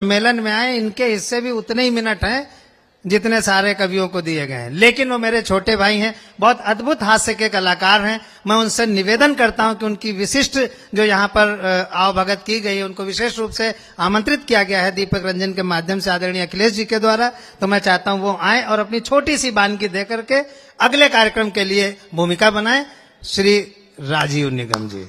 सम्मेलन में आए, इनके हिस्से भी उतने ही मिनट हैं जितने सारे कवियों को दिए गए हैं, लेकिन वो मेरे छोटे भाई हैं, बहुत अद्भुत हास्य के कलाकार हैं। मैं उनसे निवेदन करता हूं कि उनकी विशिष्ट जो यहाँ पर आवभगत की गई है, उनको विशेष रूप से आमंत्रित किया गया है दीपक रंजन के माध्यम से आदरणीय अखिलेश जी के द्वारा। तो मैं चाहता हूं वो आए और अपनी छोटी सी बानगी दे करके अगले कार्यक्रम के लिए भूमिका बनाए। श्री राजीव निगम जी।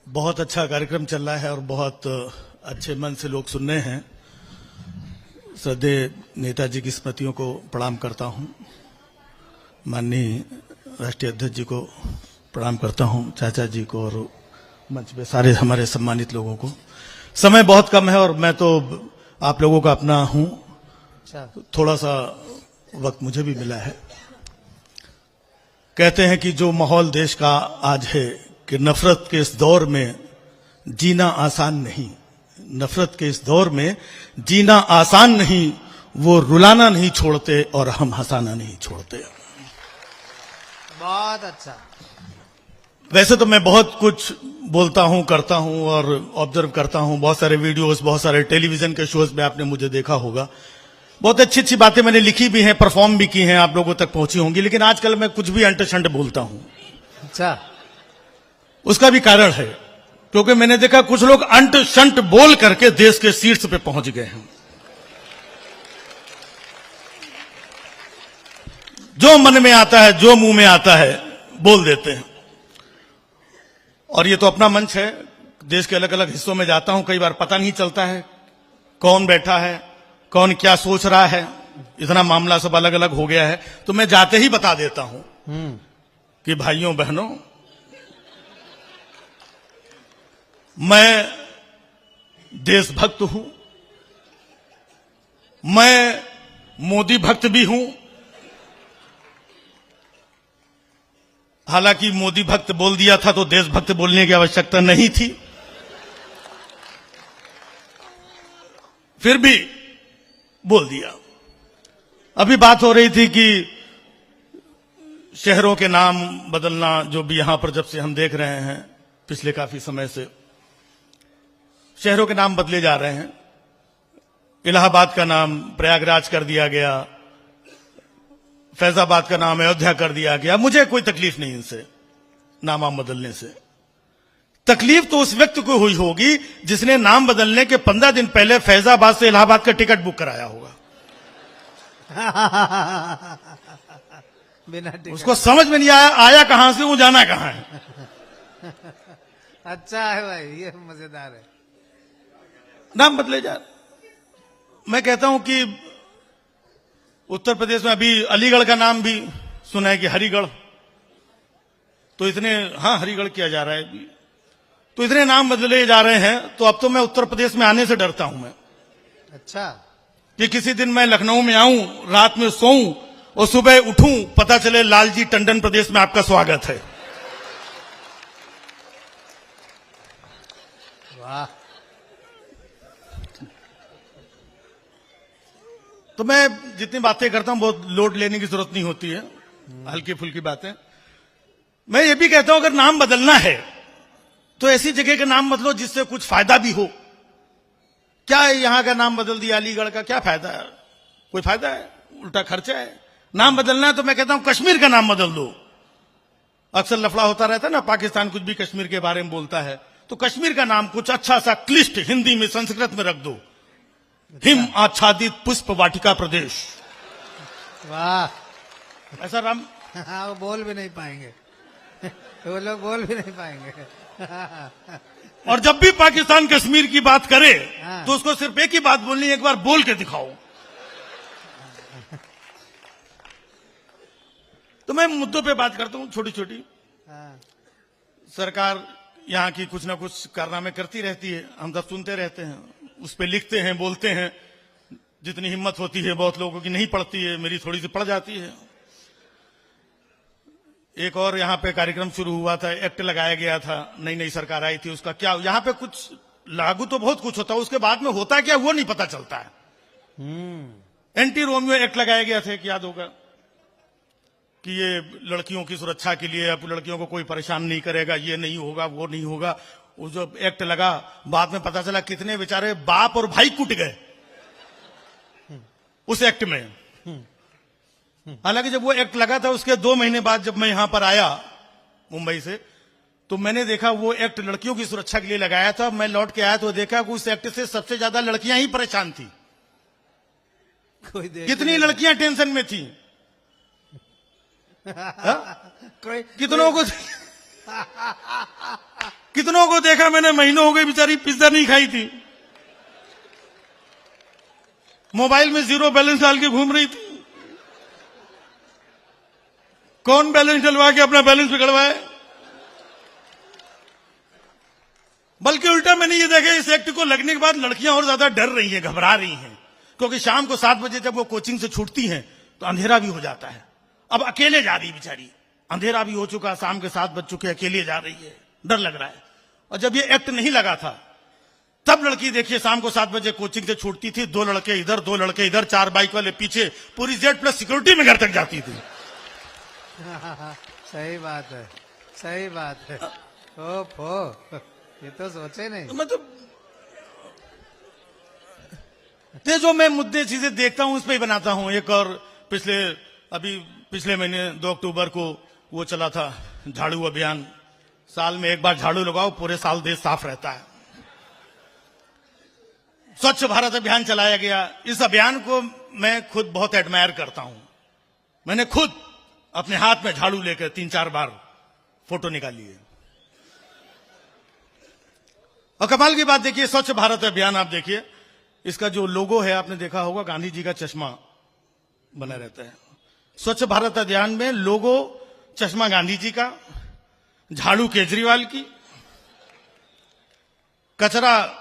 बहुत अच्छा कार्यक्रम चल रहा है और बहुत अच्छे मन से लोग सुन रहे हैं। श्रद्धेय नेताजी की स्मृतियों को प्रणाम करता हूं, माननीय राष्ट्रीय अध्यक्ष जी को प्रणाम करता हूं, चाचा जी को और मंच पे सारे हमारे सम्मानित लोगों को। समय बहुत कम है और मैं तो आप लोगों का अपना हूं, थोड़ा सा वक्त मुझे भी मिला है। कहते हैं कि जो माहौल देश का आज है कि नफरत के इस दौर में जीना आसान नहीं, नफरत के इस दौर में जीना आसान नहीं, वो रुलाना नहीं छोड़ते और हम हंसाना नहीं छोड़ते। बहुत अच्छा। वैसे तो मैं बहुत कुछ बोलता हूं, करता हूं और ऑब्जर्व करता हूं, बहुत सारे वीडियोस, बहुत सारे टेलीविजन के शोज में आपने मुझे देखा होगा। बहुत अच्छी अच्छी बातें मैंने लिखी भी हैं, परफॉर्म भी की हैं, आप लोगों तक पहुंची होंगी। लेकिन आजकल मैं कुछ भी अंट-शंट बोलता हूं। अच्छा, उसका भी कारण है, क्योंकि मैंने देखा कुछ लोग अंट शंट बोल करके देश के शीर्ष पे पहुंच गए हैं। जो मन में आता है, जो मुंह में आता है बोल देते हैं। और ये तो अपना मंच है, देश के अलग अलग हिस्सों में जाता हूं, कई बार पता नहीं चलता है कौन बैठा है, कौन क्या सोच रहा है। इतना मामला सब अलग अलग हो गया है, तो मैं जाते ही बता देता हूं कि भाइयों बहनों, मैं देशभक्त हूं, मैं मोदी भक्त भी हूं। हालांकि मोदी भक्त बोल दिया था तो देशभक्त बोलने की आवश्यकता नहीं थी, फिर भी बोल दिया। अभी बात हो रही थी कि शहरों के नाम बदलना, जो भी यहां पर जब से हम देख रहे हैं पिछले काफी समय से शहरों के नाम बदले जा रहे हैं। इलाहाबाद का नाम प्रयागराज कर दिया गया, फैजाबाद का नाम अयोध्या कर दिया गया। मुझे कोई तकलीफ नहीं इनसे, नाम बदलने से। तकलीफ तो उस व्यक्ति को हुई होगी जिसने नाम बदलने के 15 दिन पहले फैजाबाद से इलाहाबाद का टिकट बुक कराया होगा। बिना टिकट उसको समझ में नहीं आया कहां से, वो जाना कहां है। अच्छा है भाई, ये मजेदार है। नाम बदले जा रहे। मैं कहता हूं कि उत्तर प्रदेश में अभी अलीगढ़ का नाम भी सुना है कि हरिगढ़, तो इतने, हाँ हरिगढ़ किया जा रहा है, तो इतने नाम बदले जा रहे हैं। तो अब तो मैं उत्तर प्रदेश में आने से डरता हूं मैं। अच्छा, कि किसी दिन मैं लखनऊ में आऊं, रात में सोऊं और सुबह उठूं, पता चले लालजी टंडन प्रदेश में आपका स्वागत है। वाह। तो मैं जितनी बातें करता हूं बहुत लोड लेने की जरूरत नहीं होती है, हल्की फुल्की बातें। मैं ये भी कहता हूं अगर नाम बदलना है तो ऐसी जगह का नाम बदलो जिससे कुछ फायदा भी हो। क्या है, यहां का नाम बदल दिया अलीगढ़ का, क्या फायदा है? कोई फायदा है? उल्टा खर्चा है। नाम बदलना है तो मैं कहता हूं कश्मीर का नाम बदल दो। अक्सर लफड़ा होता रहता है ना, पाकिस्तान कुछ भी कश्मीर के बारे में बोलता है, तो कश्मीर का नाम कुछ अच्छा सा क्लिष्ट हिंदी में, संस्कृत में रख दो, हिम आच्छादित पुष्प वाटिका प्रदेश। वाह। ऐसा नाम। हाँ, वो बोल भी नहीं पाएंगे, वो लोग बोल भी नहीं पाएंगे। और जब भी पाकिस्तान कश्मीर की बात करे हाँ। तो उसको सिर्फ एक ही बात बोलनी है, एक बार बोल के दिखाओ। तो मैं मुद्दों पे बात करता हूं, छोटी छोटी। हाँ। सरकार यहां की कुछ ना कुछ कारनामे करती रहती है, हम सब सुनते रहते हैं, उस पर लिखते हैं, बोलते हैं। जितनी हिम्मत होती है, बहुत लोगों की नहीं पड़ती है, मेरी थोड़ी सी पड़ जाती है। एक और यहां पे कार्यक्रम शुरू हुआ था, एक्ट लगाया गया था, नई नई सरकार आई थी, उसका क्या यहां पे कुछ लागू तो बहुत कुछ होता है, उसके बाद में होता क्या वो नहीं पता चलता है। एंटी रोमियो एक्ट लगाया गया था, याद होगा, कि ये लड़कियों की सुरक्षा के लिए, अब लड़कियों को कोई परेशान नहीं करेगा, ये नहीं होगा, वो नहीं होगा। वो जो एक्ट लगा, बाद में पता चला कितने बेचारे बाप और भाई कूट गए उस एक्ट में। हालांकि जब वो एक्ट लगा था उसके 2 महीने बाद जब मैं यहां पर आया मुंबई से, तो मैंने देखा वो एक्ट लड़कियों की सुरक्षा के लिए लगाया था। मैं लौट के आया तो देखा कि उस एक्ट से सबसे ज्यादा लड़कियां ही परेशान थी। कोई देख कितनी लड़कियां टेंशन में थी। कोई कितनों को देखा मैंने, महीनों हो गए बेचारी पिज्जा नहीं खाई थी, मोबाइल में 0 बैलेंस डाल के घूम रही थी। कौन बैलेंस डलवा के अपना बैलेंस बिगड़वाए। बल्कि उल्टा मैंने ये देखा इस एक्ट को लगने के बाद लड़कियां और ज्यादा डर रही हैं, घबरा रही हैं, क्योंकि शाम को 7 बजे जब वो कोचिंग से छूटती हैं तो अंधेरा भी हो जाता है। अब अकेले जा रही बेचारी, अंधेरा भी हो चुका, शाम के 7 बज चुके, अकेले जा रही है, डर लग रहा है। और जब ये एक्ट नहीं लगा था तब लड़की देखिए शाम को 7 बजे कोचिंग से छूटती थी, 2 लड़के इधर 2 लड़के इधर, 4 बाइक वाले पीछे, पूरी Z+ सिक्योरिटी में घर तक जाती थी। सही बात है, सही बात है। ओफो, ये तो सोचे नहीं। मतलब ये जो मैं मुद्दे चीजें देखता हूं उस पर ही बनाता हूं। एक और पिछले महीने 2 अक्टूबर को वो चला था झाड़ू अभियान। साल में एक बार झाड़ू लगाओ, पूरे साल देश साफ रहता है। स्वच्छ भारत अभियान चलाया गया। इस अभियान को मैं खुद बहुत एडमायर करता हूं। मैंने खुद अपने हाथ में झाड़ू लेकर 3-4 बार फोटो निकाली है। और कमाल की बात देखिए, स्वच्छ भारत अभियान आप देखिए, इसका जो लोगो है आपने देखा होगा, गांधी जी का चश्मा बना रहता है। स्वच्छ भारत अभियान में लोगो चश्मा गांधी जी का, झाड़ू केजरीवाल की, कचरा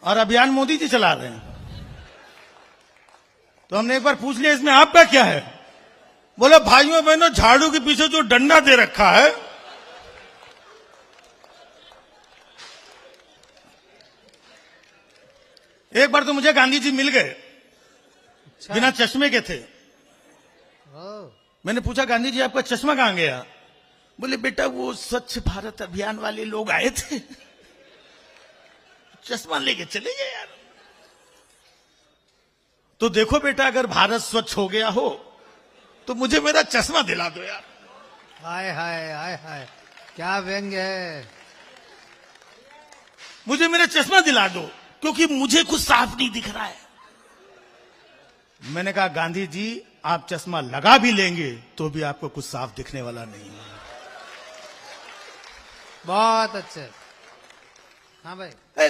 और अभियान मोदी जी चला रहे हैं। तो हमने एक बार पूछ लिया इसमें आपका क्या है। बोले भाइयों बहनों, झाड़ू के पीछे जो डंडा दे रखा है एक बार तो मुझे गांधी जी मिल गए, बिना चश्मे के थे। मैंने पूछा गांधी जी आपका चश्मा कहां गया। बोले बेटा वो स्वच्छ भारत अभियान वाले लोग आए थे, चश्मा लेके चले गए यार। तो देखो बेटा, अगर भारत स्वच्छ हो गया हो तो मुझे मेरा चश्मा दिला दो यार। हाय हाय हाय हाय, क्या व्यंग्य है। मुझे मेरा चश्मा दिला दो, क्योंकि मुझे कुछ साफ नहीं दिख रहा है। मैंने कहा गांधी जी आप चश्मा लगा भी लेंगे तो भी आपको कुछ साफ दिखने वाला नहीं है। बहुत अच्छे। हाँ भाई,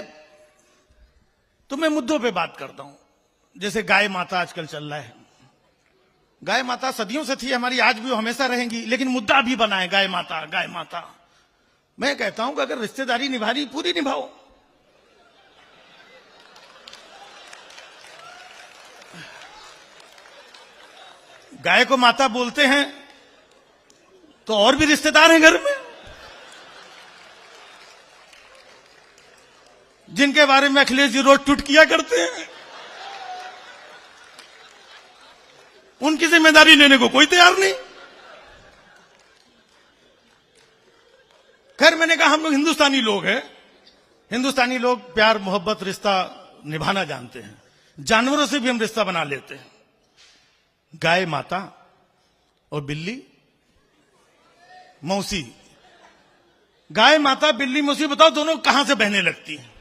तो मैं मुद्दों पे बात करता हूं। जैसे गाय माता आजकल चल रहा है। गाय माता सदियों से थी हमारी, आज भी वो हमेशा रहेंगी, लेकिन मुद्दा भी बना है गाय माता गाय माता। मैं कहता हूं कि अगर रिश्तेदारी निभा रही पूरी निभाओ। गाय को माता बोलते हैं तो और भी रिश्तेदार हैं घर में, जिनके बारे में अखिलेश जी रोज ट्वीट किया करते हैं। उनकी जिम्मेदारी लेने को कोई तैयार नहीं। खैर मैंने कहा हम लोग हिंदुस्तानी लोग हैं, हिंदुस्तानी लोग प्यार मोहब्बत रिश्ता निभाना जानते हैं। जानवरों से भी हम रिश्ता बना लेते हैं। गाय माता और बिल्ली मौसी, गाय माता बिल्ली मौसी, बताओ दोनों कहां से बहने लगती हैं।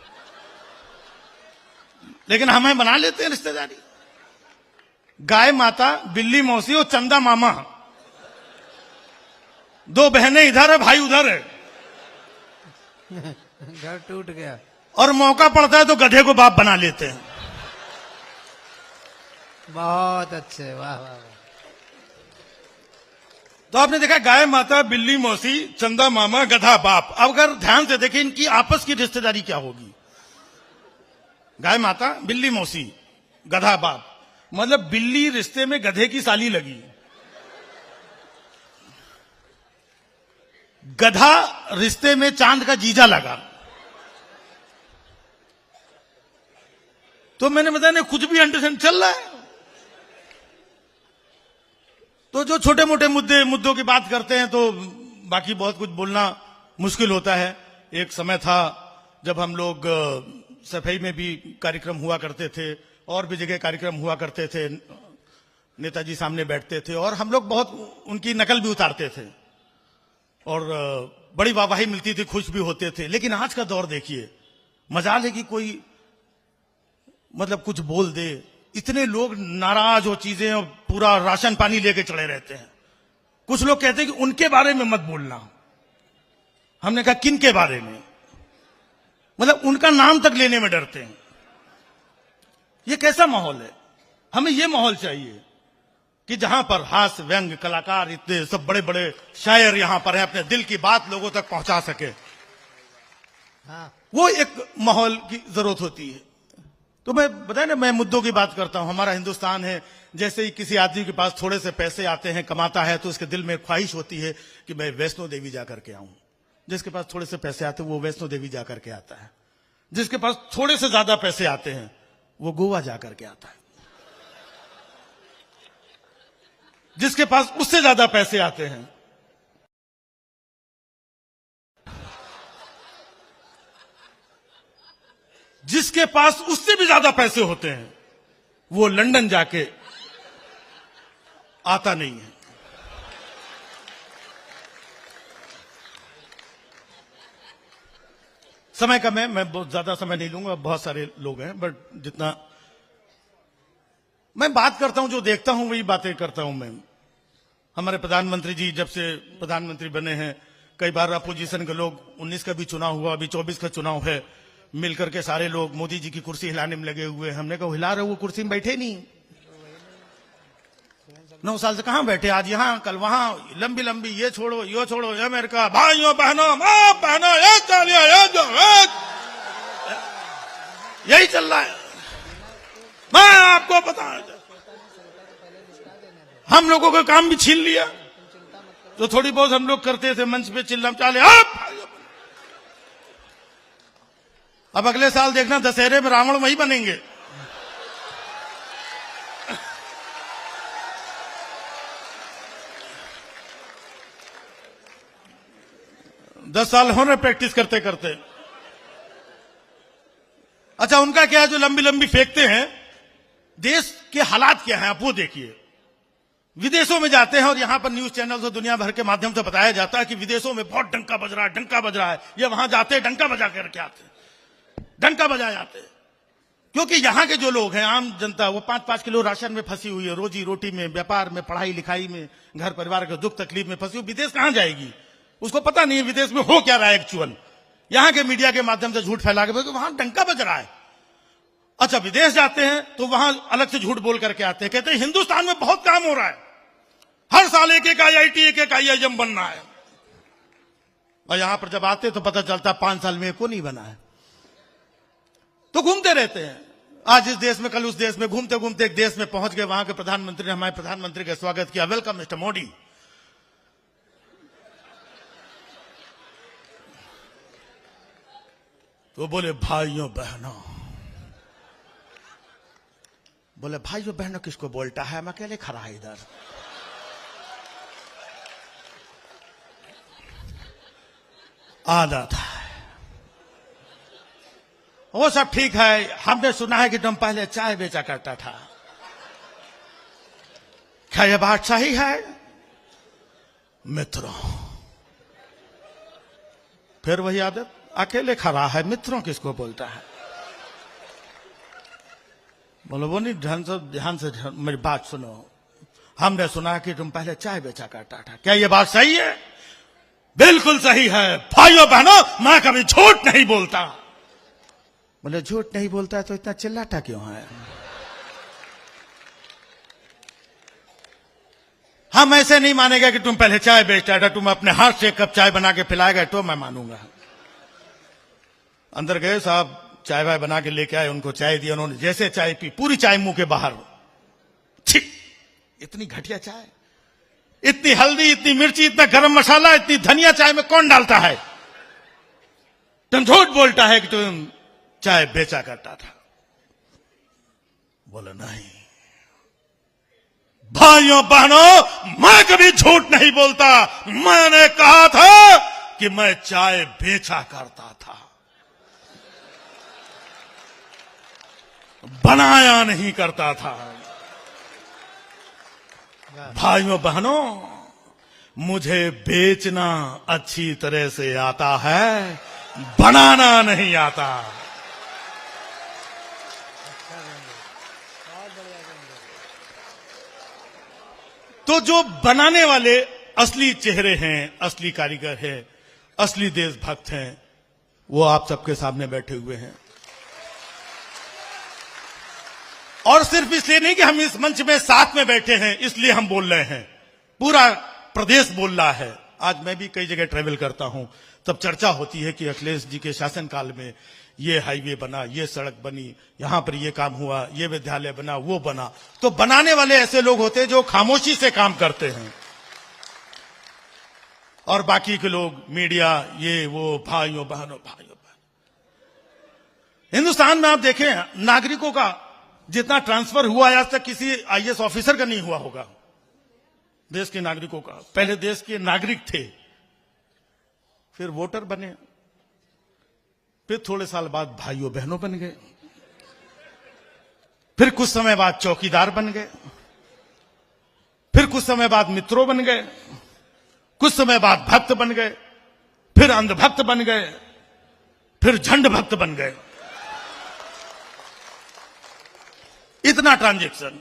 लेकिन हमें बना लेते हैं रिश्तेदारी। गाय माता बिल्ली मौसी और चंदा मामा, 2 बहनें इधर है भाई उधर है। घर टूट गया। और मौका पड़ता है तो गधे को बाप बना लेते हैं। बहुत अच्छे, वाह वाह वाह। तो आपने देखा गाय माता बिल्ली मौसी चंदा मामा गधा बाप। अब अगर ध्यान से देखें इनकी आपस की रिश्तेदारी क्या होगी। गाय माता बिल्ली मौसी गधा बाप, मतलब बिल्ली रिश्ते में गधे की साली लगी, गधा रिश्ते में चांद का जीजा लगा। तो मैंने बताया नहीं, कुछ भी अंडरस्टैंड चल रहा है। तो जो छोटे मोटे मुद्दों की बात करते हैं तो बाकी बहुत कुछ बोलना मुश्किल होता है। एक समय था जब हम लोग सफाई में भी कार्यक्रम हुआ करते थे और भी जगह कार्यक्रम हुआ करते थे, नेताजी सामने बैठते थे और हम लोग बहुत उनकी नकल भी उतारते थे और बड़ी वाहवाही मिलती थी, खुश भी होते थे। लेकिन आज का दौर देखिए, मजाल है कि कोई मतलब कुछ बोल दे, इतने लोग नाराज हो चीजें और पूरा राशन पानी लेके चढ़े रहते हैं। कुछ लोग कहते हैं कि उनके बारे में मत बोलना। हमने कहा किन के बारे में? मतलब उनका नाम तक लेने में डरते हैं। ये कैसा माहौल है? हमें ये माहौल चाहिए कि जहां पर हास्य व्यंग कलाकार, इतने सब बड़े बड़े शायर यहां पर हैं, अपने दिल की बात लोगों तक पहुंचा सके। हाँ। वो एक माहौल की जरूरत होती है। तो मैं बताया ना, मैं मुद्दों की बात करता हूं। हमारा हिंदुस्तान है, जैसे ही किसी आदमी के पास थोड़े से पैसे आते हैं, कमाता है, तो उसके दिल में ख्वाहिश होती है कि मैं वैष्णो देवी जाकर के आऊं। जिसके पास थोड़े से पैसे आते हैं वो वैष्णो देवी जाकर के आता है। जिसके पास थोड़े से ज्यादा पैसे आते हैं वो गोवा जाकर के आता है। जिसके पास उससे ज्यादा पैसे आते हैं जिसके पास उससे भी ज्यादा पैसे होते हैं वो लंदन जाके आता नहीं है। समय कम है, मैं बहुत ज्यादा समय नहीं लूंगा, बहुत सारे लोग हैं, बट जितना मैं बात करता हूं, जो देखता हूं वही बातें करता हूं मैं। हमारे प्रधानमंत्री जी जब से प्रधानमंत्री बने हैं, कई बार अपोजिशन के लोग, 19 का भी चुनाव हुआ, अभी 24 का चुनाव है, मिलकर के सारे लोग मोदी जी की कुर्सी हिलाने में लगे हुए हैं। हमने कहा हिला रहे, वो कुर्सी में बैठे नहीं, 9 साल से कहां बैठे, आज यहां कल वहां, लंबी लंबी, ये छोड़ो ये छोड़ो, ये अमेरिका, भाइयों बहनों मां बहनों, ये चलिए ये जो यही चल रहा है। मैं आपको बता, हम लोगों का काम भी छीन लिया। तो थोड़ी बहुत हम लोग करते थे मंच पे चिल्ला चाले, अब अगले साल देखना दशहरे में रावण वही बनेंगे। दस साल हो रहे प्रैक्टिस करते करते। अच्छा, उनका क्या है जो लंबी लंबी फेंकते हैं? देश के हालात क्या हैं आप वो देखिए। विदेशों में जाते हैं और यहां पर न्यूज चैनल से दुनिया भर के माध्यम से बताया जाता है कि विदेशों में बहुत डंका बज रहा है, डंका बज रहा है। ये वहां जाते हैं डंका बजा करके आते हैं, डंका बजा जाते हैं। क्योंकि यहां के जो लोग हैं, आम जनता, वो 5-5 किलो राशन में फंसी हुई है, रोजी रोटी में, व्यापार में, पढ़ाई लिखाई में, घर परिवार के दुख तकलीफ में फंसी हुई। विदेश कहां जाएगी? उसको पता नहीं है विदेश में हो क्या रहा है एक्चुअल। यहां के मीडिया के माध्यम से झूठ फैला के वहां डंका बज रहा है। अच्छा, विदेश जाते हैं तो वहां अलग से झूठ बोल करके आते हैं, कहते हैं हिंदुस्तान में बहुत काम हो रहा है, हर साल एक एक IIT एक एक IIM बनना है। और यहां पर जब आते तो पता चलता 5 साल में एको नहीं बना है। तो घूमते रहते हैं, आज इस देश में कल उस देश में, घूमते घूमते एक देश में पहुंच गए। वहां के प्रधानमंत्री ने हमारे प्रधानमंत्री का स्वागत किया, वेलकम मिस्टर मोदी। तो बोले भाइयों बहनों, बोले भाइयों बहनों किसको बोलता है? मैं अकेले खड़ा है इधर। आदत है वो सब ठीक है। हमने सुना है कि तुम पहले चाय बेचा करता था, क्या यह बात सही है? मित्रों, फिर वही आदत, अकेले खड़ा है, मित्रों किसको बोलता है? बोलो वो नहीं, ध्यान से मेरी बात सुनो। हमने सुना कि तुम पहले चाय बेचा करता था, क्या यह बात सही है? बिल्कुल सही है। भाइयों बहनों, मैं कभी झूठ नहीं बोलता। बोले झूठ नहीं बोलता है तो इतना चिल्लाता क्यों है? हम ऐसे नहीं मानेगा कि तुम पहले चाय बेचता था, तुम अपने हाथ से कप चाय बना के पिलाएगा तो मैं मानूंगा। अंदर गए साहब, चाय वाय बना के लेके आए, उनको चाय दी, उन्होंने जैसे चाय पी, पूरी चाय मुंह के बाहर। छी, इतनी घटिया चाय, इतनी हल्दी, इतनी मिर्ची, इतना गरम मसाला, इतनी धनिया चाय में कौन डालता है? तुम झूठ बोलता है कि तुम चाय बेचा करता था। बोला नहीं भाइयों बहनों, मैं कभी झूठ नहीं बोलता। मैंने कहा था कि मैं चाय बेचा करता था, बनाया नहीं करता था। भाइयों बहनों, मुझे बेचना अच्छी तरह से आता है, बनाना नहीं आता। तो जो बनाने वाले असली चेहरे हैं, असली कारीगर हैं, असली देशभक्त हैं, वो आप सबके सामने बैठे हुए हैं। और सिर्फ इसलिए नहीं कि हम इस मंच में साथ में बैठे हैं इसलिए हम बोल रहे हैं, पूरा प्रदेश बोल रहा है। आज मैं भी कई जगह ट्रेवल करता हूं, तब चर्चा होती है कि अखिलेश जी के शासनकाल में ये हाईवे बना, ये सड़क बनी, यहां पर ये काम हुआ, ये विद्यालय बना, वो बना। तो बनाने वाले ऐसे लोग होते हैं जो खामोशी से काम करते हैं, और बाकी के लोग मीडिया, ये वो, भाइयों बहनों। हिंदुस्तान में आप देखें, नागरिकों का जितना ट्रांसफर हुआ आज तक किसी आईएएस ऑफिसर का नहीं हुआ होगा। देश के नागरिकों का, पहले देश के नागरिक थे, फिर वोटर बने, फिर थोड़े साल बाद भाइयों बहनों बन गए, फिर कुछ समय बाद चौकीदार बन गए, फिर कुछ समय बाद मित्रों बन गए, कुछ समय बाद भक्त बन गए, फिर अंधभक्त बन गए, फिर झंड भक्त बन गए। इतना ट्रांजैक्शन।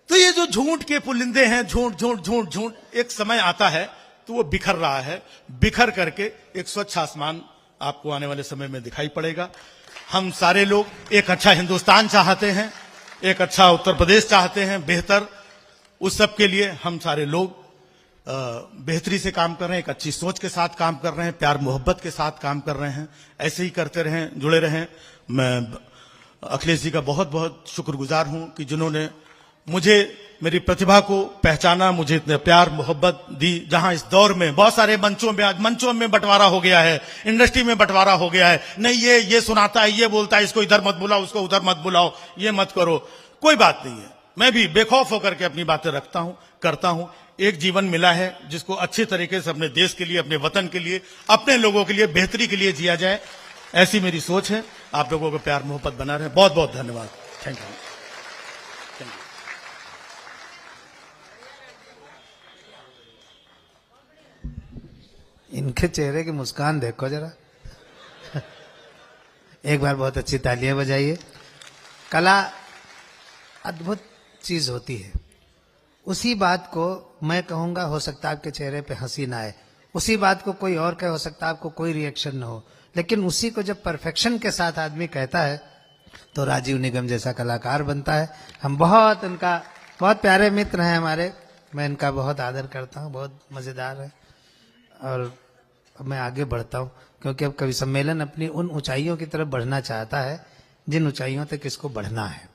तो ये जो झूठ के पुलिंदे हैं, झूठ झूठ झूठ झूठ, एक समय आता है तो वो बिखर रहा है। बिखर करके एक स्वच्छ आसमान आपको आने वाले समय में दिखाई पड़ेगा। हम सारे लोग एक अच्छा हिंदुस्तान चाहते हैं, एक अच्छा उत्तर प्रदेश चाहते हैं, बेहतर। उस सब के लिए हम सारे लोग बेहतरी से काम कर रहे हैं, एक अच्छी सोच के साथ काम कर रहे हैं, प्यार मोहब्बत के साथ काम कर रहे हैं। ऐसे ही करते रहें, जुड़े रहें। मैं अखिलेश जी का बहुत बहुत शुक्रगुजार हूं कि जिन्होंने मुझे, मेरी प्रतिभा को पहचाना, मुझे इतने प्यार मोहब्बत दी। जहां इस दौर में बहुत सारे मंचों में, आज मंचों में बंटवारा हो गया है, इंडस्ट्री में बंटवारा हो गया है, नहीं ये सुनाता है, ये बोलता है, इसको इधर मत बुलाओ, उसको उधर मत बुलाओ, ये मत करो। कोई बात नहीं है, मैं भी बेखौफ होकर के अपनी बातें रखता हूं, करता हूं। एक जीवन मिला है जिसको अच्छे तरीके से अपने देश के लिए, अपने वतन के लिए, अपने लोगों के लिए, बेहतरी के लिए जिया जाए, ऐसी मेरी सोच है। आप लोगों को प्यार मोहब्बत बना रहे। बहुत बहुत धन्यवाद। Thank you. इनके चेहरे की मुस्कान देखो जरा। एक बार बहुत अच्छी तालियां बजाइए। कला अद्भुत चीज होती है। उसी बात को मैं कहूंगा, हो सकता है आपके चेहरे पे हंसी ना आए, उसी बात को कोई और कहे, हो सकता है आपको कोई रिएक्शन ना हो, लेकिन उसी को जब परफेक्शन के साथ आदमी कहता है तो राजीव निगम जैसा कलाकार बनता है। हम बहुत, उनका बहुत प्यारे मित्र हैं हमारे, मैं इनका बहुत आदर करता हूँ, बहुत मजेदार है। और मैं आगे बढ़ता हूँ क्योंकि अब कवि सम्मेलन अपनी उन ऊंचाइयों की तरफ बढ़ना चाहता है जिन ऊंचाइयों तक इसको बढ़ना है।